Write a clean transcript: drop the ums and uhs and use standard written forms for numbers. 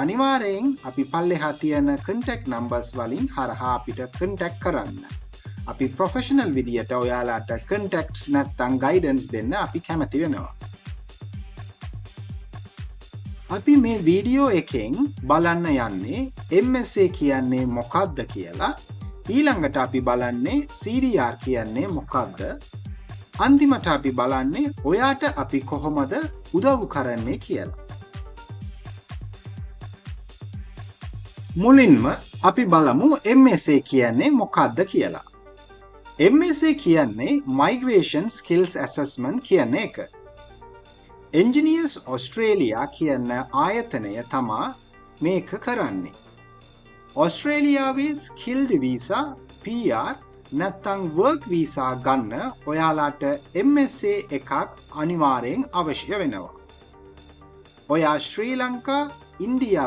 අනිවාර්යෙන් අපි පල්ලෙහා තියෙන contact numbers වලින් හරහා අපිට contact කරන්න. අපි professional විදියට ඔයාලාට contacts නැත්නම් guidance දෙන්න අපි කැමති වෙනවා. අපි මේ වීඩියෝ එකෙන් බලන්න යන්නේ MSA කියන්නේ මොකක්ද කියලා. ඊළඟට අපි බලන්නේ CDR කියන්නේ මොකක්ද? අන්තිමට අපි බලන්නේ ඔයාට අපි කොහොමද උදව් කරන්නේ කියලා. මුලින්ම අපි බලමු MSA කියන්නේ මොකක්ද කියලා. MSA කියන්නේ Migration Skills Assessment කියන එක. Engineers Australia කියන ආයතනය තමා මේක කරන්නේ. ඔස්ට්‍රේලියාවේ skilled visa, PR නැත්නම් work visa ගන්න ඔයාලාට MSA එකක් අනිවාර්යෙන් අවශ්‍ය වෙනවා. ඔයා ශ්‍රී ලංකා, ඉන්දියා